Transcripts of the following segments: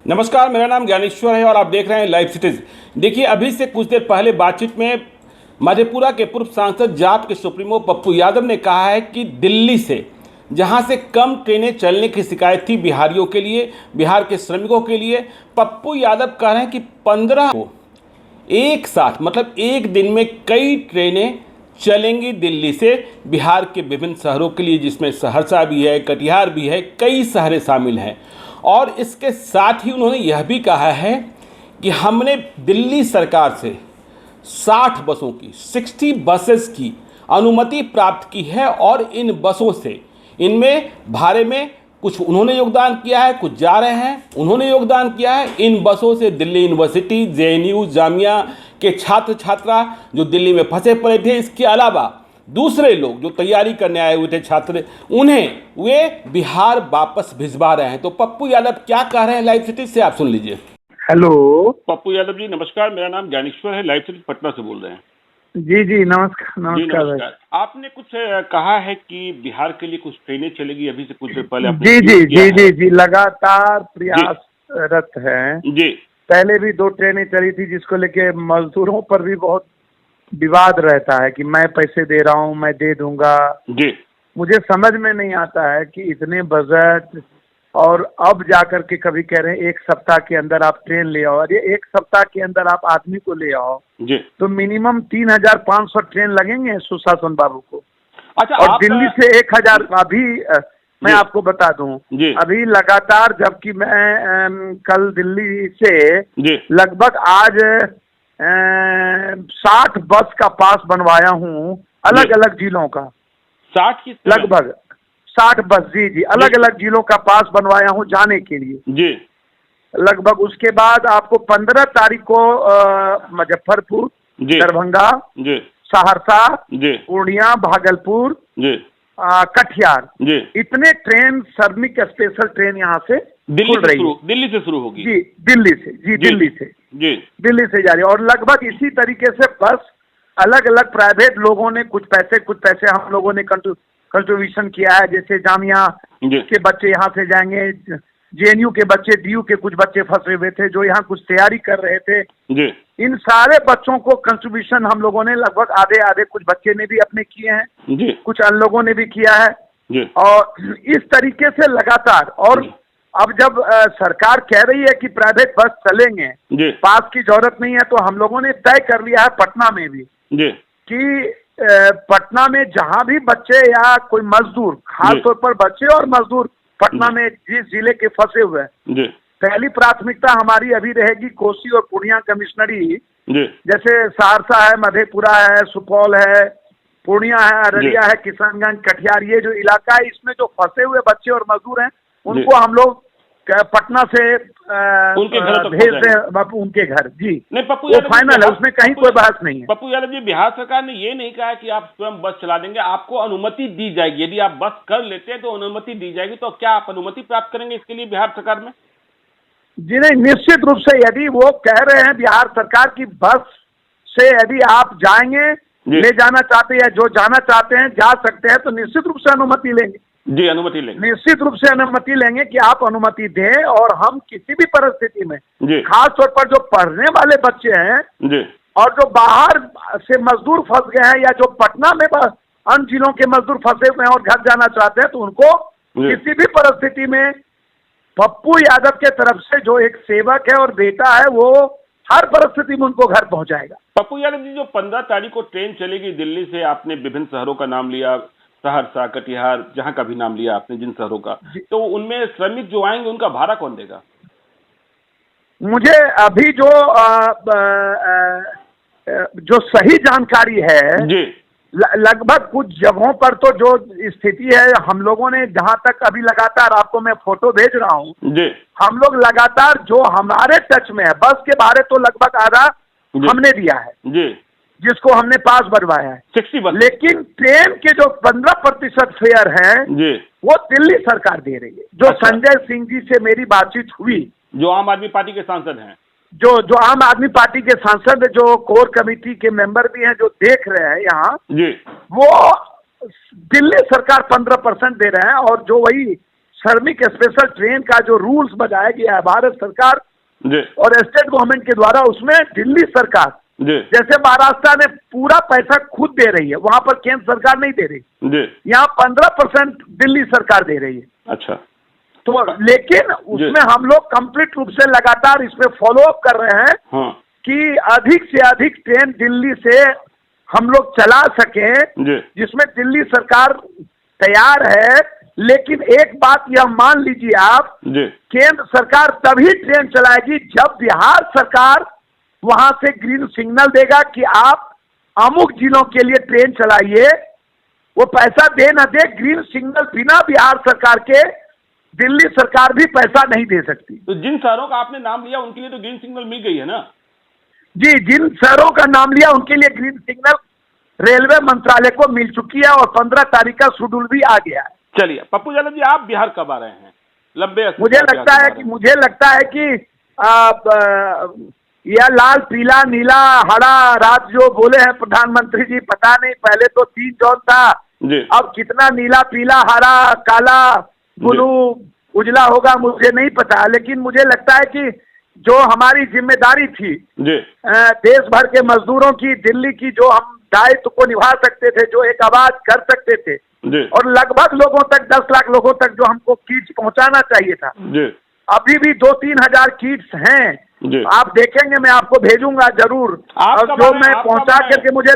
नमस्कार, मेरा नाम ज्ञानेश्वर है और आप देख रहे हैं लाइव सिटीज। देखिए, अभी से कुछ देर पहले बातचीत में मधेपुरा के पूर्व सांसद जाप के सुप्रीमो पप्पू यादव ने कहा है कि दिल्ली से जहां से कम ट्रेनें चलने की शिकायत थी बिहारियों के लिए, बिहार के श्रमिकों के लिए, पप्पू यादव कह रहे हैं कि 15 को एक साथ मतलब एक दिन में कई ट्रेनें चलेंगी दिल्ली से बिहार के विभिन्न शहरों के लिए, जिसमें सहरसा भी है, कटिहार भी है, कई शहरें शामिल हैं। और इसके साथ ही उन्होंने यह भी कहा है कि हमने दिल्ली सरकार से 60 बसों की 60 बसेस की अनुमति प्राप्त की है और इन बसों से इनमें भाड़े में कुछ उन्होंने योगदान किया है, कुछ जा रहे हैं उन्होंने योगदान किया है। इन बसों से दिल्ली यूनिवर्सिटी, जेएनयू, जामिया के छात्र छात्रा जो दिल्ली में फंसे पड़े थे, इसके अलावा दूसरे लोग जो तैयारी करने आए हुए थे छात्र, उन्हें वे बिहार वापस भिजवा रहे हैं। तो पप्पू यादव क्या कह रहे हैं लाइव सिटी से, आप सुन लीजिए। हेलो पप्पू यादव जी नमस्कार, मेरा नाम ज्ञानेश्वर है, लाइव सिटी पटना से बोल रहे हैं। जी जी नमस्कार नमस्कार। आपने कुछ कहा है कि बिहार के लिए कुछ ट्रेनें चलेगी, अभी से कुछ देर पहले आपने जी जी जी जी जी लगातार प्रयासरत हैं। जी, पहले भी 2 ट्रेनें चली थी जिसको लेके मजदूरों पर भी बहुत विवाद रहता है कि मैं पैसे दे रहा हूँ, मैं दे दूंगा। जी, मुझे समझ में नहीं आता है कि इतने बजट और अब जाकर के कभी कह रहे हैं 1 सप्ताह के अंदर आप ट्रेन ले आओ। अरे 1 सप्ताह के अंदर आप आदमी को ले आओ जी, तो मिनिमम 3500 ट्रेन लगेंगे सुशासन बाबू को। अच्छा। और दिल्ली से 1000 अभी मैं आपको बता दूं, अभी लगातार, जबकि मैं कल दिल्ली से लगभग आज 60 बस का पास बनवाया हूं अलग अलग जिलों का। 60 की लगभग 60 बस, जी जी, अलग अलग जिलों का पास बनवाया हूं जाने के लिए जी। लगभग। उसके बाद आपको 15 तारीख को मुजफ्फरपुर, दरभंगा, सहरसा, पूर्णिया, भागलपुर, कटिहार, इतने ट्रेन श्रमिक स्पेशल ट्रेन यहाँ से खुल रही है। दिल्ली से शुरू होगी। जी दिल्ली से, दिल्ली से जा रही है। और लगभग इसी तरीके से बस अलग अलग प्राइवेट लोगों ने कुछ पैसे हम लोगों ने कंट्रीब्यूशन किया है। जैसे जामिया के बच्चे यहाँ से जाएंगे, जेएनयू के बच्चे, डीयू के कुछ बच्चे फंसे हुए थे जो यहाँ कुछ तैयारी कर रहे थे। इन सारे बच्चों को कंट्रीब्यूशन हम लोगों ने लगभग आधे कुछ बच्चे ने भी अपने किए हैं, कुछ अन्य लोगों ने भी किया है। और इस तरीके से लगातार, और अब जब सरकार कह रही है कि प्राइवेट बस चलेंगे, पास की जरूरत नहीं है, तो हम लोगों ने तय कर लिया है पटना में भी कि पटना में जहां भी बच्चे या कोई मजदूर, खासतौर पर बच्चे और मजदूर पटना में जिस जिले के फंसे हुए हैं, पहली प्राथमिकता हमारी अभी रहेगी कोसी और पूर्णिया कमिश्नरी। जैसे सहरसा है, मधेपुरा है, सुपौल है, पूर्णिया है, अररिया है, किशनगंज, कटिहार, ये जो इलाका है इसमें जो फंसे हुए बच्चे और मजदूर हैं उनको हम लोग पटना से उनके घर भेज दें, उनके घर। जी नहीं पप्पू यादव, वो फाइनल है, उसमें कहीं कोई बहस नहीं है। पप्पू यादव जी, बिहार सरकार ने ये नहीं कहा कि आप स्वयं बस चला देंगे, आपको अनुमति दी जाएगी। यदि आप बस कर लेते हैं तो अनुमति दी जाएगी। तो क्या आप अनुमति प्राप्त करेंगे इसके लिए बिहार सरकार में? जी नहीं, निश्चित रूप से यदि वो कह रहे हैं बिहार सरकार की बस से यदि आप जाएंगे, ले जाना चाहते हैं, जो जाना चाहते हैं जा सकते हैं, तो निश्चित रूप से अनुमति लेंगे। जी, अनुमति लेंगे, निश्चित रूप से अनुमति लेंगे कि आप अनुमति दें। और हम किसी भी परिस्थिति में, खास तौर पर जो पढ़ने वाले बच्चे हैं और जो बाहर से मजदूर फंस गए हैं या जो पटना में अन्य जिलों के मजदूर फंसे हुए हैं और घर जाना चाहते हैं, तो उनको किसी भी परिस्थिति में पप्पू यादव के तरफ से जो एक सेवक है और बेटा है, वो हर परिस्थिति में उनको घर पहुंचाएगा। पप्पू यादव जी, जो 15 तारीख को ट्रेन चलेगी दिल्ली से, आपने विभिन्न शहरों का नाम लिया, सहरसा, कटिहार, जहां का भी नाम लिया आपने जिन शहरों का, तो उनमें श्रमिक जो आएंगे उनका भाड़ा कौन देगा? मुझे अभी जो सही जानकारी है जी, लगभग कुछ जगहों पर तो जो स्थिति है, हम लोगों ने जहां तक अभी लगातार, आपको मैं फोटो भेज रहा हूं जी, हम लोग लगातार जो हमारे टच में है, बस के बारे तो लगभग आधा हमने दिया है जी, जिसको हमने पास बनवाया है 60। लेकिन ट्रेन के जो 15% फेयर है जी, वो दिल्ली सरकार दे रही है। जो संजय सिंह जी से मेरी बातचीत हुई, जो आम आदमी पार्टी के सांसद हैं, जो आम आदमी पार्टी के सांसद, जो कोर कमेटी के मेंबर भी हैं, जो देख रहे हैं यहाँ जी, वो दिल्ली सरकार 15% दे रहे हैं। और जो वही श्रमिक स्पेशल ट्रेन का जो रूल्स बनाया गया है भारत सरकार जी और स्टेट गवर्नमेंट के द्वारा, उसमें दिल्ली सरकार जी जैसे महाराष्ट्र ने पूरा पैसा खुद दे रही है, वहां पर केंद्र सरकार नहीं दे रही। जी यहाँ 15% दिल्ली सरकार दे रही है। अच्छा, तो लेकिन उसमें हम लोग कंप्लीट रूप से लगातार इस पे फॉलो अप कर रहे हैं हाँ कि अधिक से अधिक ट्रेन दिल्ली से हम लोग चला सके, जी जिसमें दिल्ली सरकार तैयार है। लेकिन एक बात यह मान लीजिए आप, जी केंद्र सरकार तभी ट्रेन चलाएगी जब बिहार सरकार वहां से ग्रीन सिग्नल देगा कि आप अमुक जिलों के लिए ट्रेन चलाइए। वो पैसा दे न दे, ग्रीन सिग्नल बिना बिहार सरकार के दिल्ली सरकार भी पैसा नहीं दे सकती। तो जिन शहरों का आपने नाम लिया उनके लिए तो ग्रीन सिग्नल मिल गई है ना? जी, जिन शहरों का नाम लिया उनके लिए ग्रीन सिग्नल रेलवे मंत्रालय को मिल चुकी है और 15 तारीख का शेड्यूल भी आ गया है। चलिए पप्पू यादव जी, आप बिहार कब आ रहे हैं? लंबे मुझे लगता है कि यह लाल पीला नीला हरा रात जो बोले हैं प्रधानमंत्री जी, पता नहीं, पहले तो 3 जोन था, अब कितना नीला पीला हरा काला ब्लू उजला होगा मुझे नहीं पता। लेकिन मुझे लगता है कि जो हमारी जिम्मेदारी थी देश भर के मजदूरों की, दिल्ली की, जो हम दायित्व को निभा सकते थे, जो एक आवाज कर सकते थे और लगभग लोगों तक 10 लाख लोगों तक जो हमको किट्स पहुंचाना चाहिए था, अभी भी 2-3 हजार किट्स हैं। आप देखेंगे, मैं आपको भेजूंगा जरूर। और जो मैं पहुंचा करके मुझे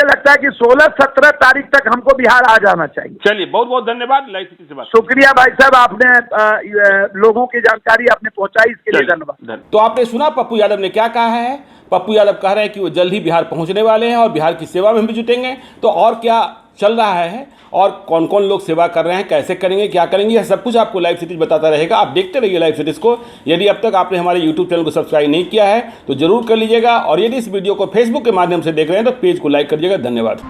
लगता है कि 16-17 तारीख तक हमको बिहार आ जाना चाहिए। चलिए, बहुत बहुत धन्यवाद लाइव सिटी से बात। शुक्रिया भाई साहब, आपने लोगों की जानकारी आपने पहुंचाई, इसके लिए धन्यवाद। तो आपने सुना पप्पू यादव ने क्या कहा है। पप्पू यादव कह रहे हैं कि वो जल्द ही बिहार पहुंचने वाले हैं और बिहार की सेवा में भी जुटेंगे। तो और क्या चल रहा है और कौन कौन लोग सेवा कर रहे हैं, कैसे करेंगे, क्या करेंगे, यह सब कुछ आपको लाइव सिटीज बताता रहेगा। आप देखते रहिए लाइव सिटीज को। यदि अब तक आपने हमारे यूट्यूब चैनल को सब्सक्राइब नहीं किया है तो जरूर कर लीजिएगा और यदि इस वीडियो को फेसबुक के माध्यम से देख रहे हैं तो पेज को लाइक कर दीजिएगा। धन्यवाद।